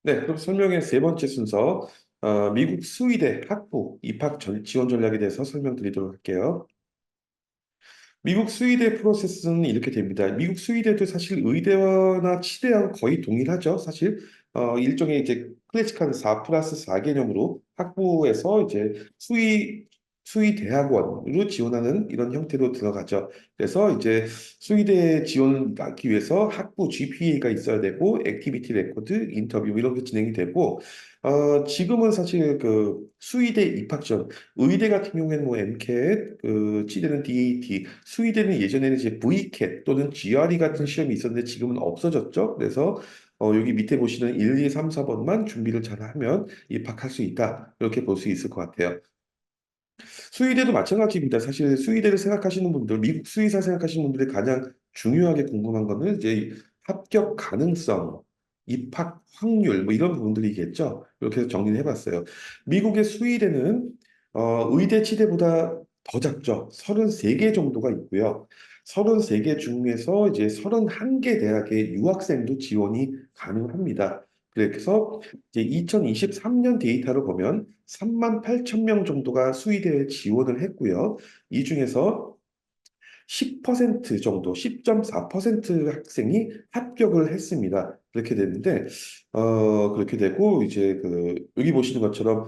네, 그럼 설명의 세 번째 순서, 미국 수의대 학부 입학 지원 전략에 대해서 설명드리도록 할게요. 미국 수의대 프로세스는 이렇게 됩니다. 미국 수의대도 사실 의대나 치대하고 거의 동일하죠. 사실 일종의 이제 클래식한 4 플러스 4 개념으로 학부에서 이제 수의대학원으로 지원하는 이런 형태로 들어가죠. 그래서 이제 수의대 지원을 받기 위해서 학부 GPA가 있어야 되고 액티비티 레코드, 인터뷰 이런 게 진행이 되고 지금은 사실 그 수의대 입학 전 의대 같은 경우에는 뭐 MCAT, 그 치대는 DAT, 수의대는 예전에는 이제 VCAT 또는 GRE 같은 시험이 있었는데 지금은 없어졌죠. 그래서 여기 밑에 보시는 1, 2, 3, 4번만 준비를 잘하면 입학할 수 있다. 이렇게 볼 수 있을 것 같아요. 수의대도 마찬가지입니다. 사실 수의대를 생각하시는 분들, 미국 수의사 생각하시는 분들이 가장 중요하게 궁금한 거는 이제 합격 가능성, 입학 확률 뭐 이런 부분들이겠죠. 이렇게 해서 정리를 해봤어요. 미국의 수의대는 의대 치대보다 더 작죠. 33개 정도가 있고요. 33개 중에서 이제 31개 대학의 유학생도 지원이 가능합니다. 그래서 이제 2023년 데이터로 보면 3만 8천 명 정도가 수의대에 지원을 했고요. 이 중에서 10% 정도, 10.4% 학생이 합격을 했습니다. 그렇게 됐는데, 그렇게 되고, 이제 여기 보시는 것처럼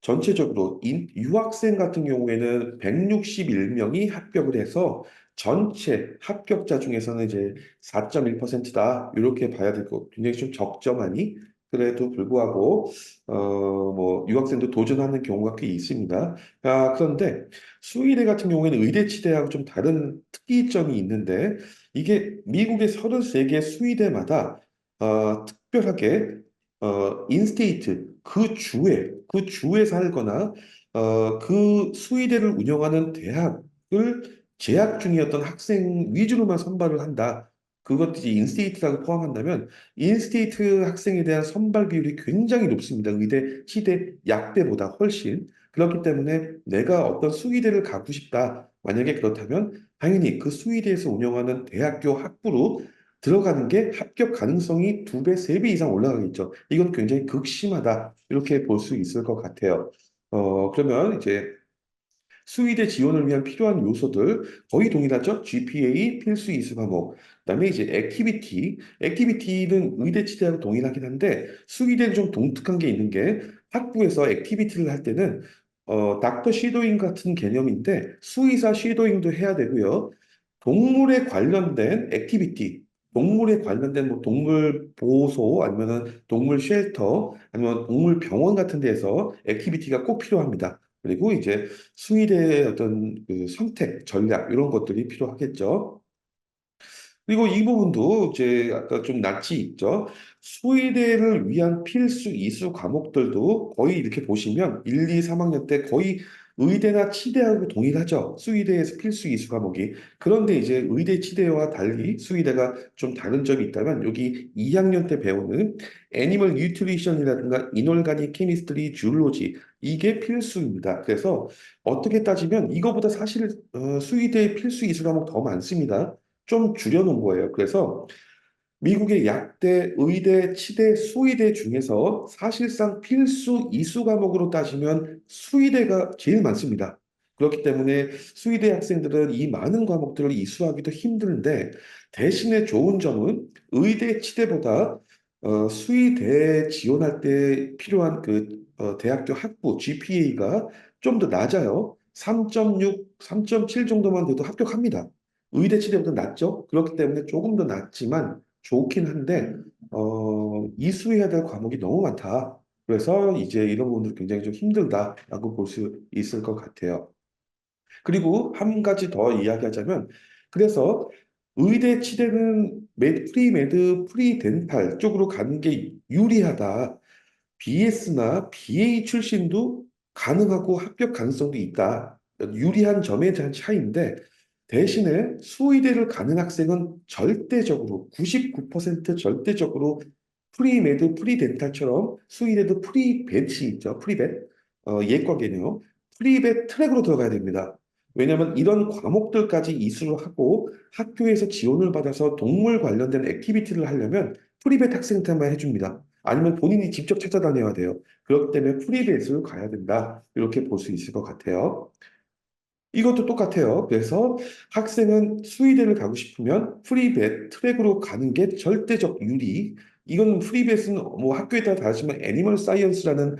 전체적으로 유학생 같은 경우에는 161명이 합격을 해서 전체 합격자 중에서는 이제 4.1%다. 이렇게 봐야 될 거. 굉장히 좀 적정하니 그래도 불구하고 뭐 유학생도 도전하는 경우가 꽤 있습니다. 그런데 수의대 같은 경우에는 의대 치대하고 좀 다른 특이점이 있는데 이게 미국의 33개 수의대마다 특별하게 인스테이트 그 주에 살거나 그 수의대를 운영하는 대학을 재학 중이었던 학생 위주로만 선발을 한다. 그것들이 인스테이트라고 포함한다면 인스테이트 학생에 대한 선발 비율이 굉장히 높습니다. 의대, 치대, 약대보다 훨씬. 그렇기 때문에 내가 어떤 수의대를 가고 싶다. 만약에 그렇다면 당연히 그 수의대에서 운영하는 대학교 학부로 들어가는 게 합격 가능성이 2배, 3배 이상 올라가겠죠. 이건 굉장히 극심하다. 이렇게 볼 수 있을 것 같아요. 그러면 이제 수의대 지원을 위한 필요한 요소들 거의 동일하죠. GPA 필수 이수 과목. 그다음에 이제 액티비티는 의대 치대하고 동일하긴 한데 수의대는 좀 독특한 게 있는 게 학부에서 액티비티를 할 때는 닥터 시도잉 같은 개념인데 수의사 시도잉도 해야 되고요. 동물에 관련된 액티비티, 동물에 관련된 뭐 동물 보호소 아니면은 동물 쉘터 아니면 동물 병원 같은 데서 액티비티가 꼭 필요합니다. 그리고 이제 수의대의 어떤 그 선택, 전략 이런 것들이 필요하겠죠. 그리고 이 부분도 이제 아까 좀 낯이 있죠. 수의대를 위한 필수 이수 과목들도 거의 이렇게 보시면 1, 2, 3학년 때 거의 의대나 치대하고 동일하죠. 수의대에서 필수 이수 과목이. 그런데 이제 의대 치대와 달리 수의대가 좀 다른 점이 있다면 여기 2학년 때 배우는 애니멀 뉴트리션이라든가 이놀가닉 케미스트리, 주올로지 이게 필수입니다. 그래서 어떻게 따지면 이거보다 사실 수의대 필수 이수 과목 더 많습니다. 좀 줄여놓은 거예요. 그래서 미국의 약대, 의대, 치대, 수의대 중에서 사실상 필수 이수 과목으로 따지면 수의대가 제일 많습니다. 그렇기 때문에 수의대 학생들은 이 많은 과목들을 이수하기도 힘든데 대신에 좋은 점은 의대, 치대보다 수의대에 지원할 때 필요한 대학교 학부 GPA가 좀 더 낮아요. 3.6, 3.7 정도만 돼도 합격합니다. 의대 치대보다 낮죠. 그렇기 때문에 조금 더 낮지만 좋긴 한데 이수해야 될 과목이 너무 많다. 그래서 이제 이런 부분들 굉장히 좀 힘들다라고 볼 수 있을 것 같아요. 그리고 한 가지 더 이야기하자면 그래서 의대 치대는 프리메드, 프리덴탈 쪽으로 가는 게 유리하다. BS나 BA 출신도 가능하고 합격 가능성도 있다. 유리한 점에 대한 차이인데 대신에 수의대를 가는 학생은 절대적으로 99% 절대적으로 프리메드, 프리덴탈처럼 수의대도 프리벳이 있죠. 프리벳. 예과 개념. 프리벳 트랙으로 들어가야 됩니다. 왜냐하면 이런 과목들까지 이수를 하고 학교에서 지원을 받아서 동물 관련된 액티비티를 하려면 프리벳 학생한테만 해줍니다. 아니면 본인이 직접 찾아다녀야 돼요. 그렇기 때문에 프리베이스로 가야 된다. 이렇게 볼 수 있을 것 같아요. 이것도 똑같아요. 그래서 학생은 수의대를 가고 싶으면 프리벳 트랙으로 가는 게 절대적 유리. 이건 프리벳은 뭐 학교에 따라 다르지만 애니멀 사이언스라는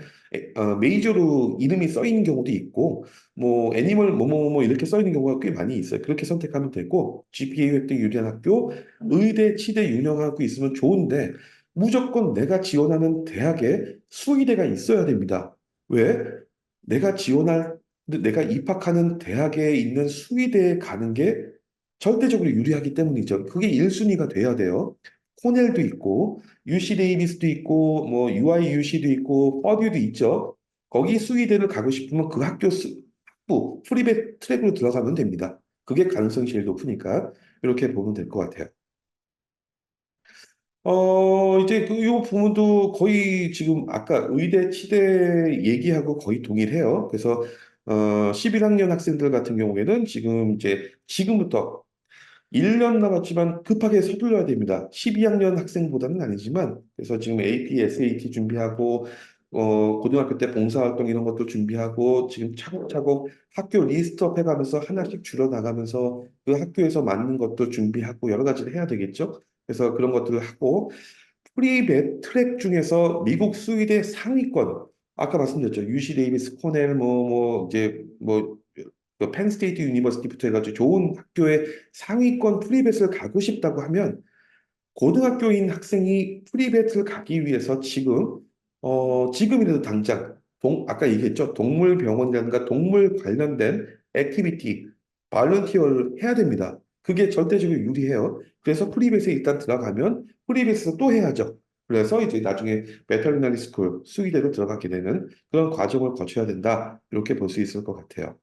메이저로 이름이 써 있는 경우도 있고 뭐 애니멀 뭐뭐뭐 이렇게 써 있는 경우가 꽤 많이 있어요. 그렇게 선택하면 되고 GPA 획득 유리한 학교, 의대, 치대 유명한 학교 있으면 좋은데 무조건 내가 지원하는 대학에 수의대가 있어야 됩니다. 왜? 내가 지원할 근데 내가 입학하는 대학에 있는 수의대에 가는 게 절대적으로 유리하기 때문이죠. 그게 1순위가 돼야 돼요. 코넬도 있고, UC 데이비스도 있고, 뭐 UIUC도 있고, 퍼듀도 있죠. 거기 수의대를 가고 싶으면 그 학부, 프리벳 트랙으로 들어가면 됩니다. 그게 가능성이 제일 높으니까 이렇게 보면 될 것 같아요. 이제 요 부분도 거의 지금 아까 의대, 치대 얘기하고 거의 동일해요. 그래서 11학년 학생들 같은 경우에는 지금 이제 지금부터 1년 남았지만 급하게 서둘러야 됩니다. 12학년 학생보다는 아니지만 그래서 지금 AP, SAT 준비하고 고등학교 때 봉사활동 이런 것도 준비하고 지금 차곡차곡 학교 리스트업 해가면서 하나씩 줄여나가면서 그 학교에서 맞는 것도 준비하고 여러 가지를 해야 되겠죠. 그래서 그런 것들을 하고 프리벳 트랙 중에서 미국 수의대 상위권 아까 말씀드렸죠. UC 데이비스, 코넬 이제 펜스테이트 유니버시티부터 해가지고 좋은 학교의 상위권 프리벳을 가고 싶다고 하면 고등학교인 학생이 프리벳을 가기 위해서 지금이라도 당장 아까 얘기했죠. 동물병원이라든가 동물 관련된 액티비티, 발런티어를 해야 됩니다. 그게 절대적으로 유리해요. 그래서 프리벳에 일단 들어가면 프리벳에서 또 해야죠. 그래서 이제 나중에 베터리너리 스쿨 수의대로 들어가게 되는 그런 과정을 거쳐야 된다. 이렇게 볼 수 있을 것 같아요.